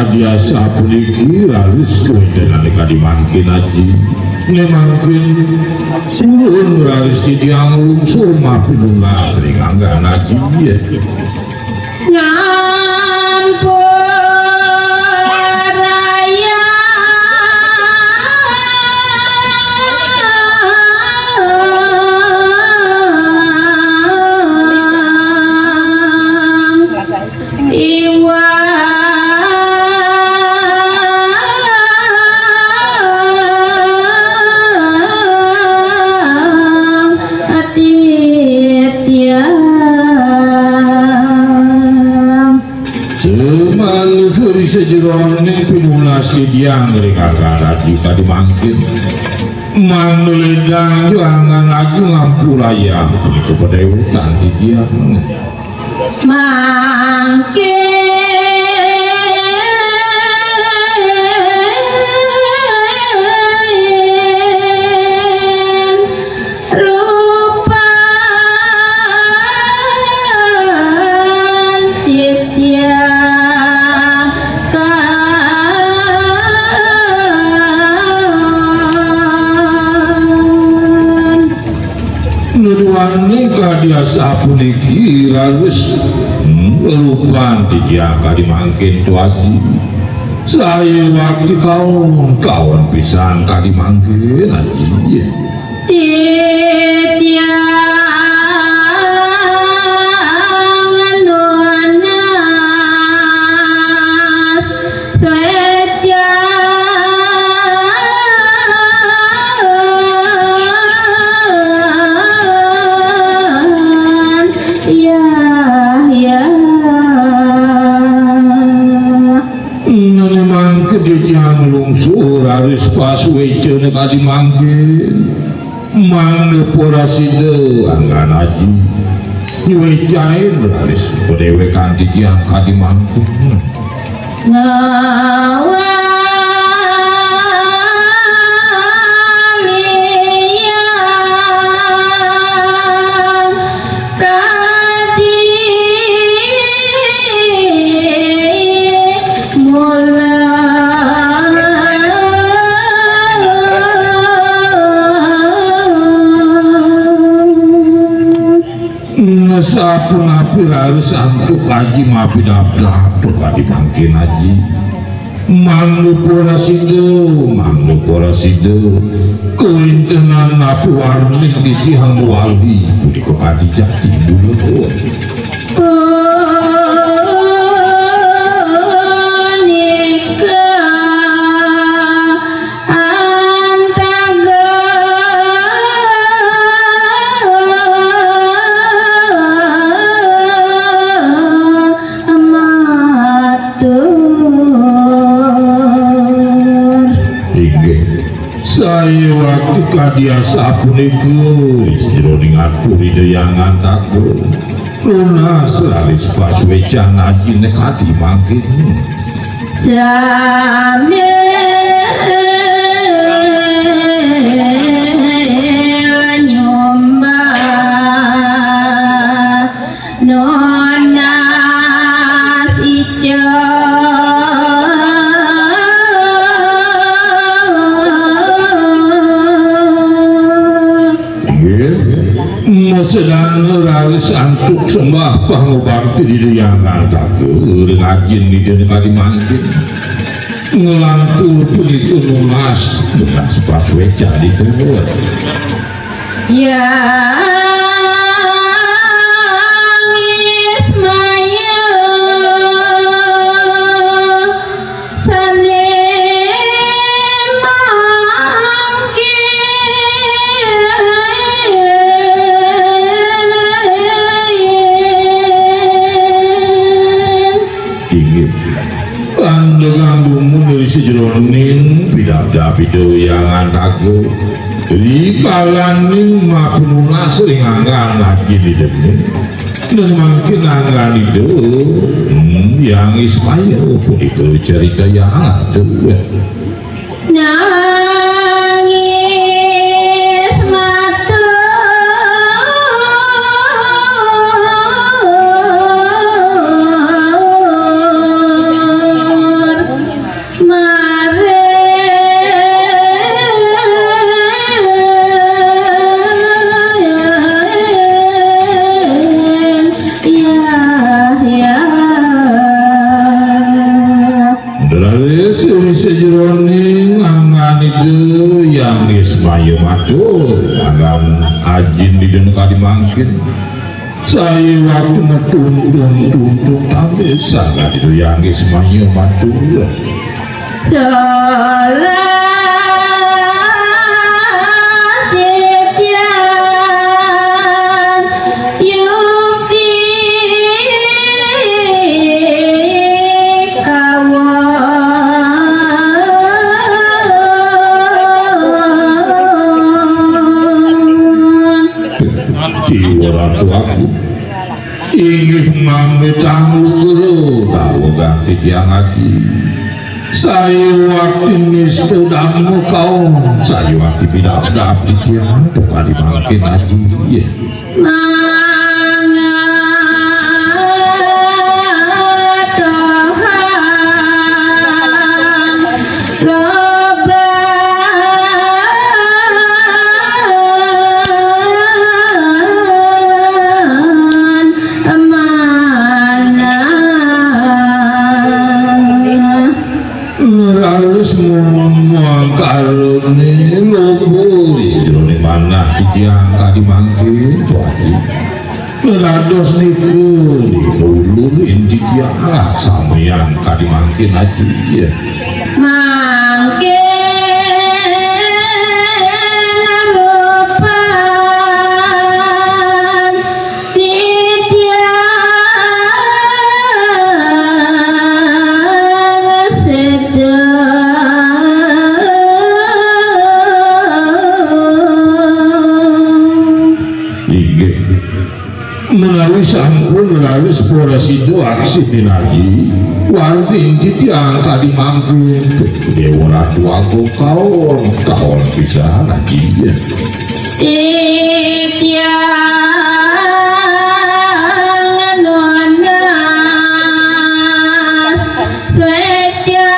biasa puniki harus kewenangan kali mangkin aji memangkin suruh harus didiang semua pinunga sering anggan aji ya sejerone pinulas diang rekagara kita dimangkin manulendang jangan lagi ngampuraya itu pada hutan di dia mangkin nikah dia sapuniki harus rupan dijaga dimangkin tuaji saya waktu kawan pisan kali mangkin aji harus pas wece kali mangkin mana poraside anggan aji wecain harus dewe kanti tiang kali mangkin sapun harus antuk aji maafin apa kali mangkin aji manglu poraside kelintenan aku warning di tihang wali budi kekadi jati dulu saya waktu kadia sapuniku jroning aku hidayangan takut lunas laris pas wecan aji nek hati mangkin sedang harus antuk sembah pangobakti di liangan takut ngajin di dunia kali mangkin ngelantur pun itu lunas bekas pas weca di tempat ya sejeroning bidada pidoyangan aku di kalaning makununa sering anggan lagi di depan dan makin anggan itu yang Ismail pun itu cerita yang ada lalu sejeroning angan itu yang ismayo matur angan ajin di dunia kadimangkin saya waktu metuntung tapi sangat itu yang ismayo matur aku ingin memetang guru tahu ganti tiang lagi saya waktu ini sedang kau saya waktu tidak dapat tiang bukan dimakin lagi ya karuni lobo di sejroning mana tiang kadimangkin tuaji melados niku di ulun inti tiang sampeyan kadimangkin aji ya mangkin melalui sampun melalui sebuah situ aksi dinagi warning tiang tadi mangkin dewa ratu aku kawan bisa lagi ya tiang nonas sueca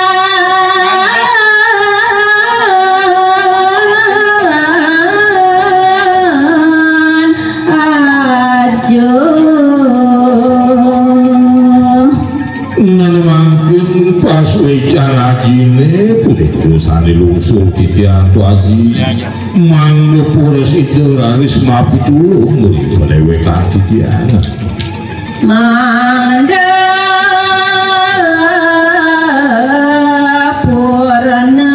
pas wecan lagi nih puliku sani lungsuh titian tu aji mangga pura situ raris mapi dulu murid melewekan titian mangga purana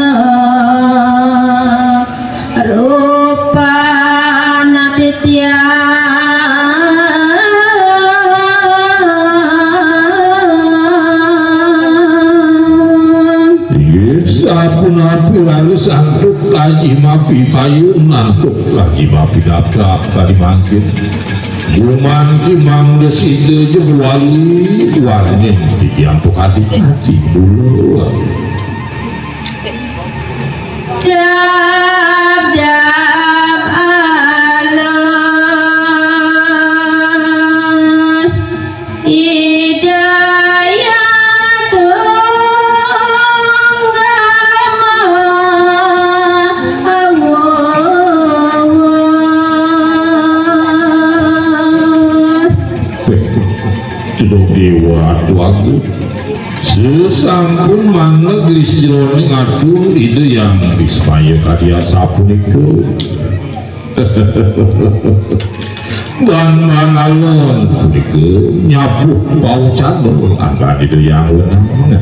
rupa natitian api lalu santuk kaji mapi kayu nantuk kaji mapi daprak kali mangkin gumanti mangga sida je wali warnya di tiantuk hati kaji dulu dap alas dewa aku sesampun mana gelis jeroning aku itu yang bismaya karya sapun itu dan mana lon itu nyapu bau cadol agak itu yang benar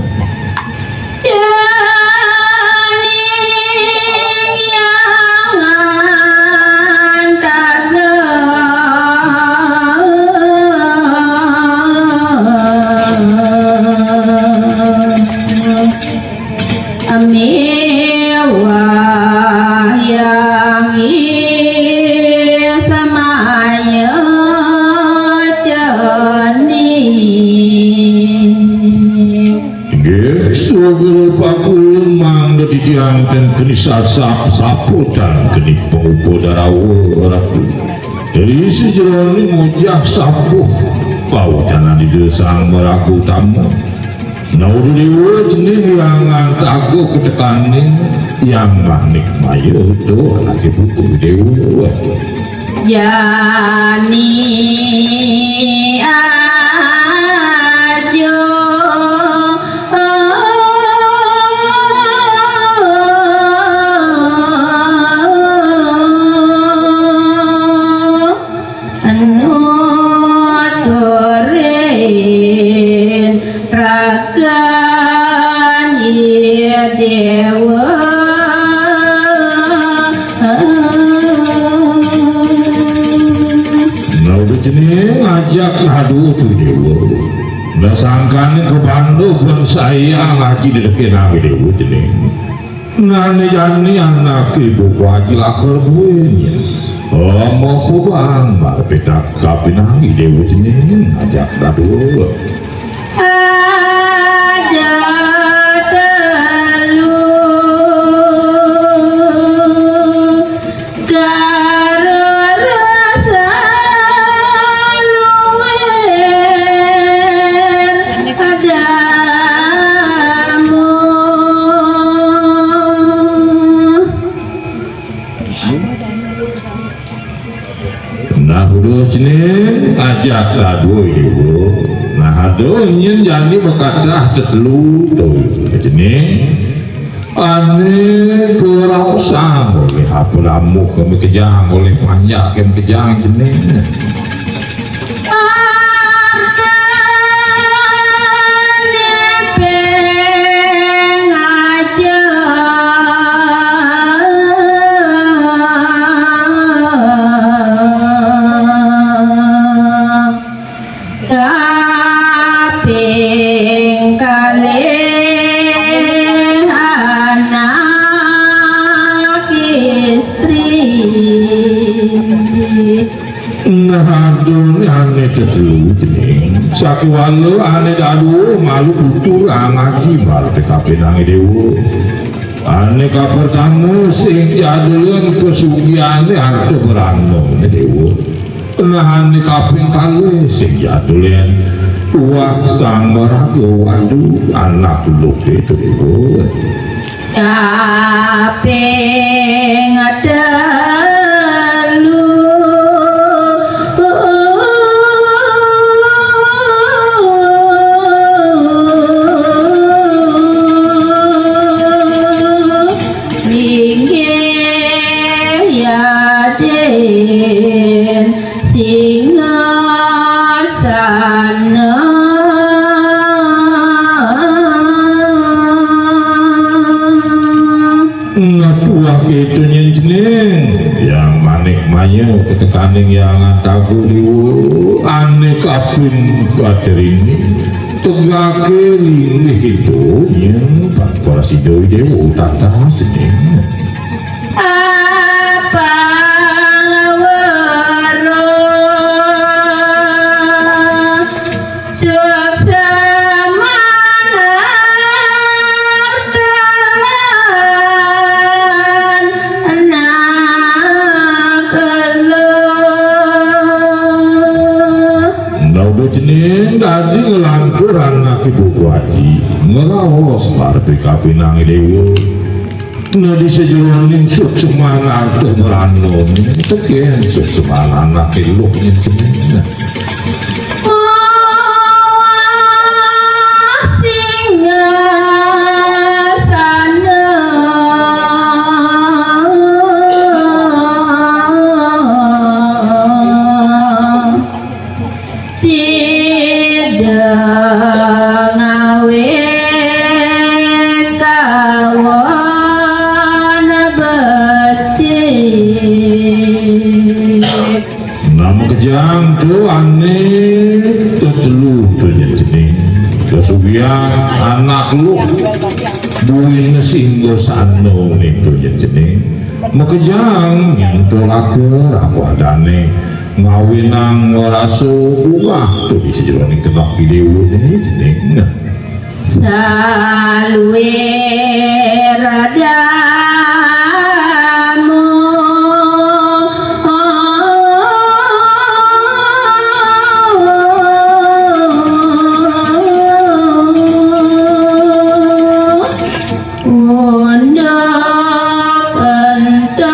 yang dan kini sapu dan kini pengupo darawo ratu dari sejeroni mujah sapu bau jangan di desang meraku tamu nauru diwa jenis yang antaku ketekanin yang manik mayo itu lagi buku dewa yani ajo dewa nah udah jenis ngajak aduh tuh dewa udah sangkanya ke Bandung dan saya ngaji di dekat nabi dewa jenis nani jani anak ibu wajil akar buenya mau pulang bar petak tapi nangi dewa jenis ngajak aduh ada telu karo rasa luwer adamu nah udah jenis ajak aduh ibu nah aduh nyen jadi berkata tetelu tuh jenis aneh kerasa oleh hapulamu kami kejang oleh panjang kami kejang jenis kaping kalih anak istri nah aduh aneh tetelu jenis sakiwalu aneh aduh malu tutur ngaji malu TKP nangi dewa aneh kabar tamu sing jadulan pesugiannya harta beranong dewa nah aneh kaping kali sing jadulan wah sang meragu waduh anak luk itu dewa kaping telu inggih yaden singasana ngatuah itu nyenjeneng yang manik maya ketekaning yang antagu liwu aneh kaping baterini tegake lingih itu yang bakal si doi dewa tata seneng apa waro suksa manartalan anak nah udah jenis tadi ngelangkur anak ibu waji ngerawas partai kapinang dewa nah di sejuanin suk semana artu meranon tekian suk semana anak iluknya jenis kejang tuh aneh tetelu tuh jenis kesugian anak lu buing singgo sano nih tuh jenis mau kejang yang tolak aku adane ngawinang ngerasu rumah tuh bisa jalanin kenok video ini jenis salwe radamu untuk entuk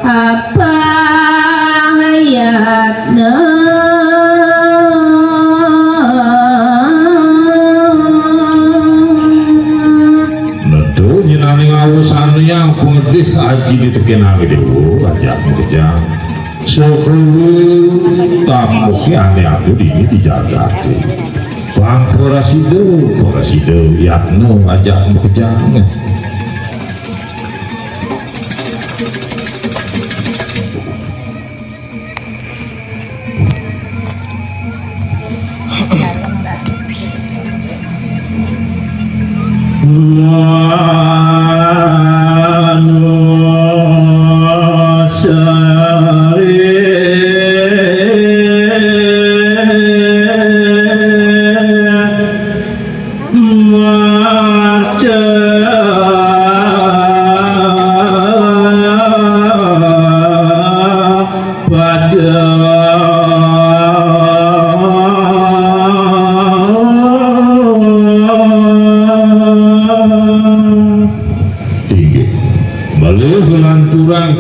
apa ayatna yang pengetih aji ditekenang dewa ajak kejang sebelum tamu aneh aku ini dijaga Para sido yatno ajak bekejang.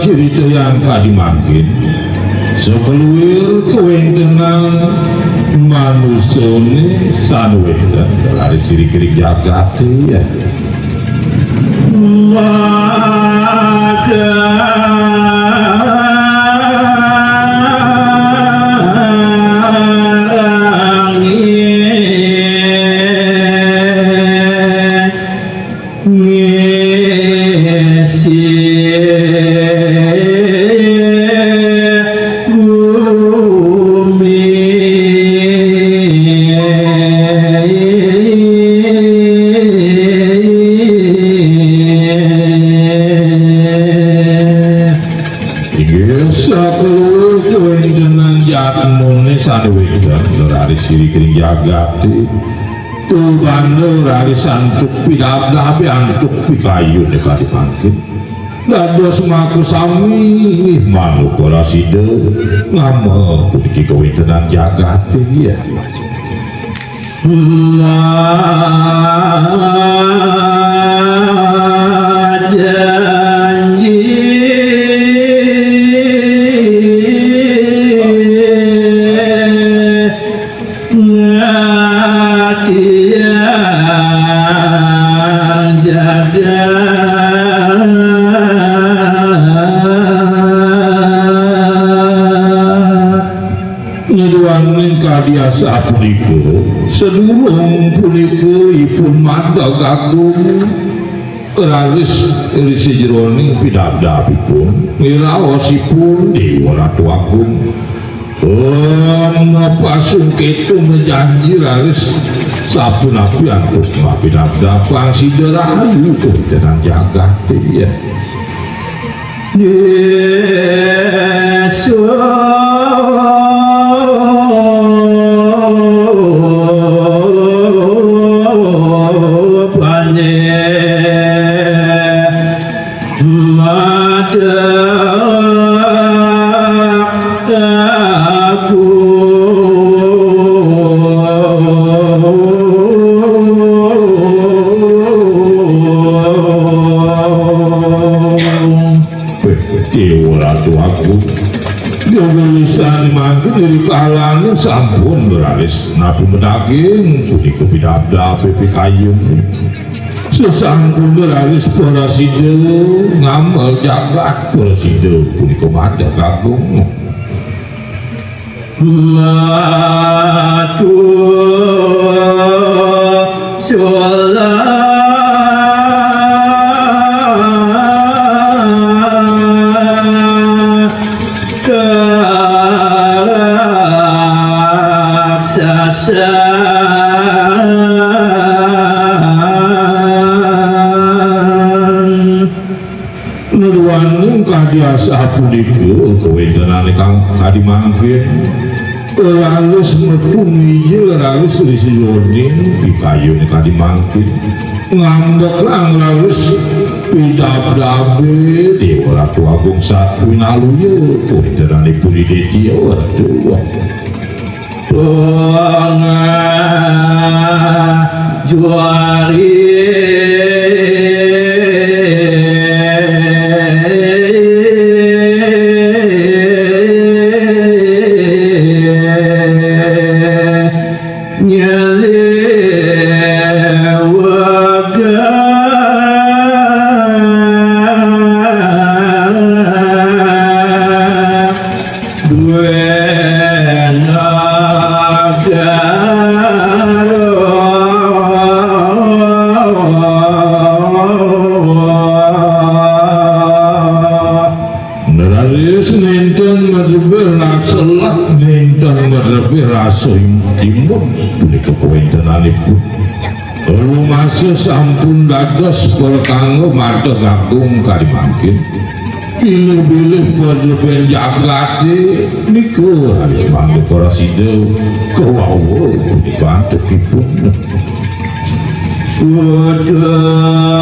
Cerita yang tadi makin sekeluar kewentengan manusia ini sanwetan dari siri-kiri jagat ya maka siri-kiri jagat tu bandar hari santuk pidab-dabi antuk pikayu dekat dipangkit dado semaku sami malu para sida ngama pudiki kewentenan jagat ya biasa punika sedurung punika ipun mada gagung raris risi jeroning pidabdabipun ngiraosipun Dewa Ratu Agung pasung ketu menjanji raris sapunapi antuk pidabdab pangsi derayu kewentenan jagat ya Yesus dari kalangan sampun beralis nabi mendaging punika pidabda pipi kayu sesangkun beralis para sida ngamal jagat para sida punika mada gagung matur sholat biasa punika kewentenan kang kadimangkin halus metu mijil halus risi yoning pikayu kadimangkin ngambek lang halus pidabdabe Dewa Ratu Agung satu naluya kewentenan ipun ideci waduh juari Buena Nararis nenten madrebe rasalah nenten madrebe rasa timun punika kuentenanipun rumasa sampun dados perkanggo mata kakung karimangkin bilih-bilih madrebe jagate niku harus mangke para sida kewawo punika antekipun udah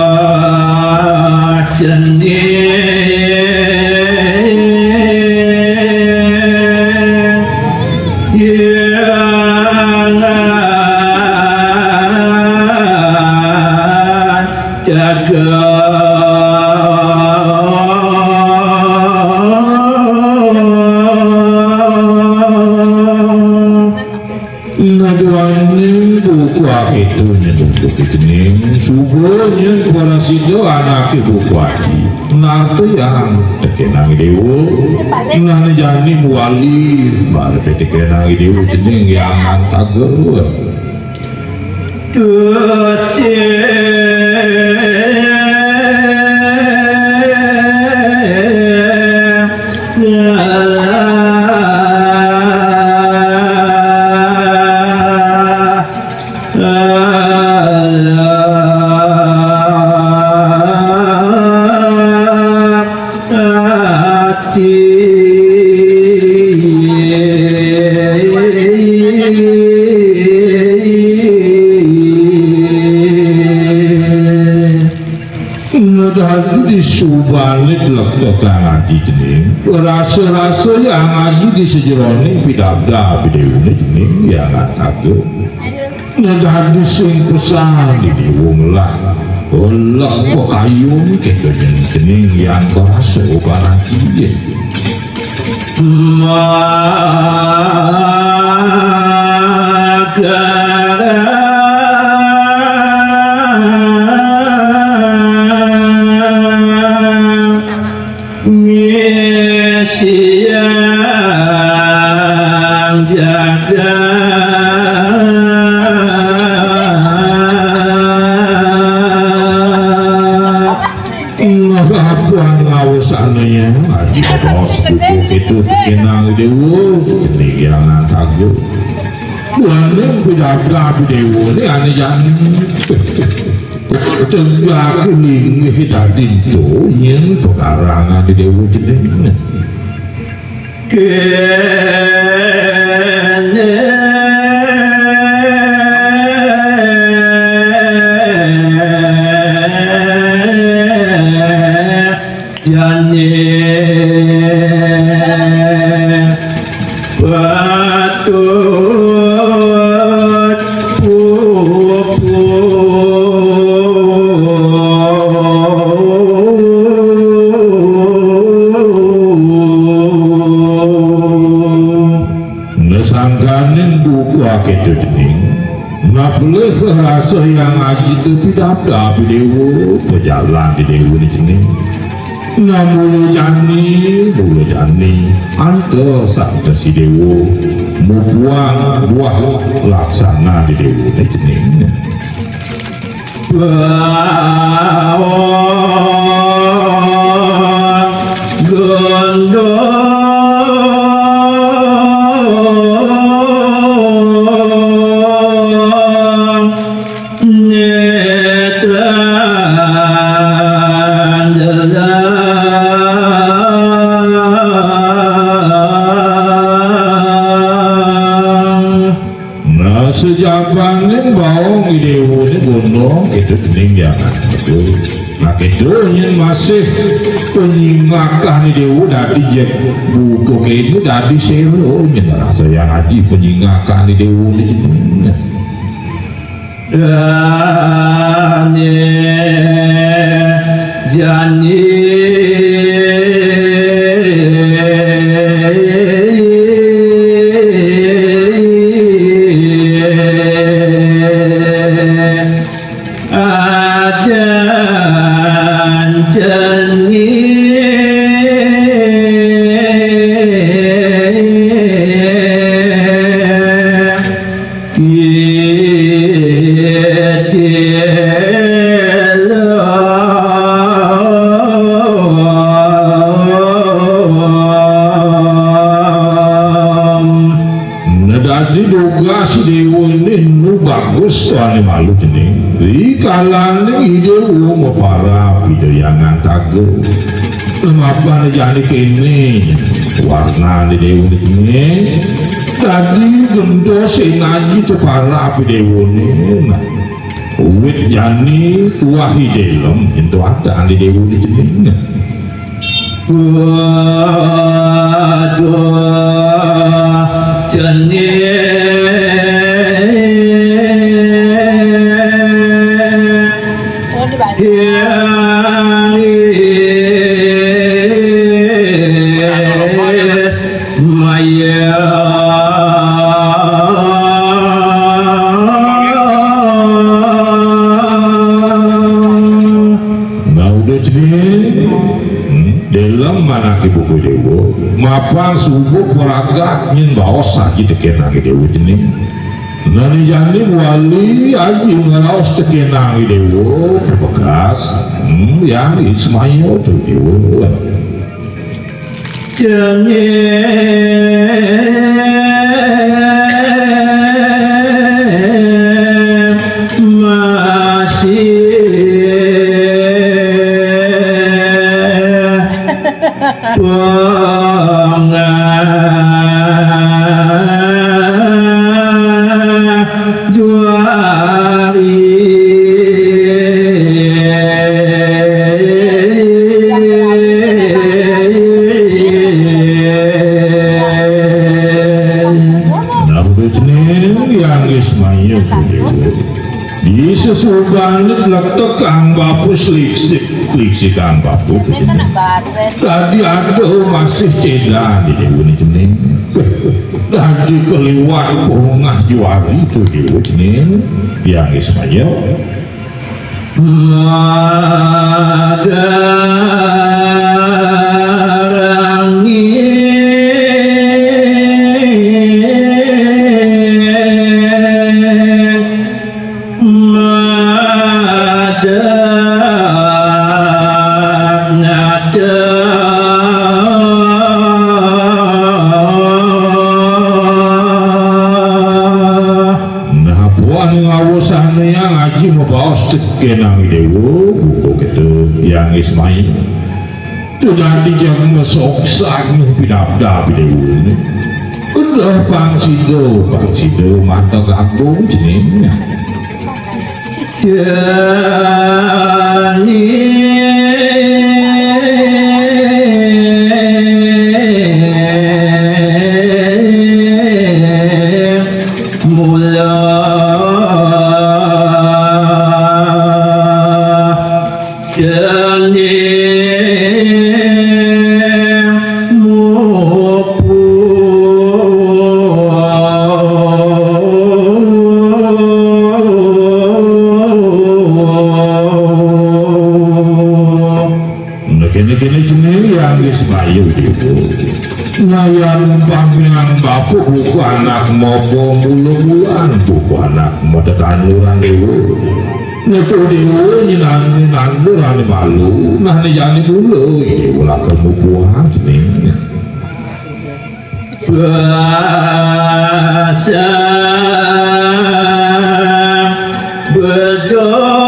itu nyebut kening subuhnya kepada sido anak ibu kuaci nanti yang tekenang dewo nanti jani muali baru tekenang dewo kening yang antager disubalik lektokan hati jening rasa-rasa yang aji di sejeroning pidabda bideuni jening yang agak ngedadi sing pesan di diwunglah Allah kok kayung kita jening yang kerasa uban hati itu kenang dewo ini yang antago buanin pujaga dewo ini ane jangan tegak kening hidadin tu yang pekarangan dewo jenis rasa yang aji itu tidak ada dewo berjalan di dewo di sini namun bulu jani anto saat si dewo membuang buah laksana di dewo di sini sejabanin bawang idewo ini gondong itu peninggalan itu nah keduanya masih penyingakah idewo dari jek buku ke itu dari selo rasa yang haji penyingakah idewo ini jani yeah. kalane idewu para pidoyangan tago kenapa jadi kene warna di dewu ini tadi gento senaji para pidewu ini uwit jani wahi delem itu ada di dewu di sini waduh jenis dalam mana ke buku dewa mapan subuh peragat nyin bawa sakit tekenang dewa jenis nani jani wali aji ngelaos tekenang dewa bekas yang Ismail tu dewa di sesubanit letak kang bapu selik kang bapu tadi ada masih ceda di dewa ini jenis tadi keliwat pungah juari itu dewa jenis yang Ismail kenang dewa buku gitu yang Ismail itu jadi jam mesoksak pindah dewa ini udah pangsido mata kampung jenisnya Nayan panggilan bapu buku anak mopo mulu-mulan buku anak mau tetanuran dewa itu dewa nyenang-nyenang malu nah ini jani dulu ini ulah kamu buah jenis bahasa berdoa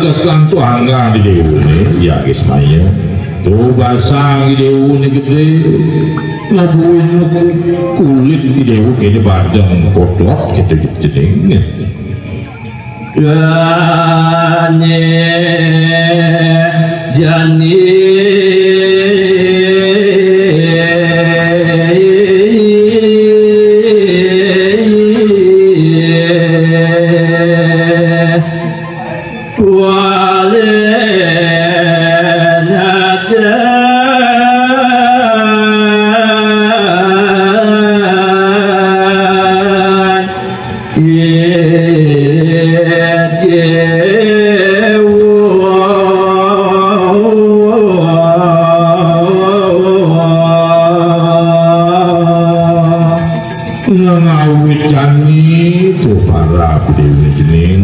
letakkan tu angga di dewa ni ya Ismail tu basang di dewa ni gede ngabuin kulit di dewa kena badan kotor kita jenis jani itu para dewi jening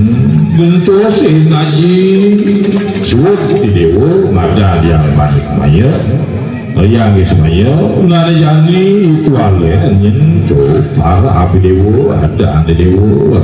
bentosin aji suwuk di dewa ngada yang baik maya yang ismaya nana jani itu ale nyen para abdi dewa ada ane dewa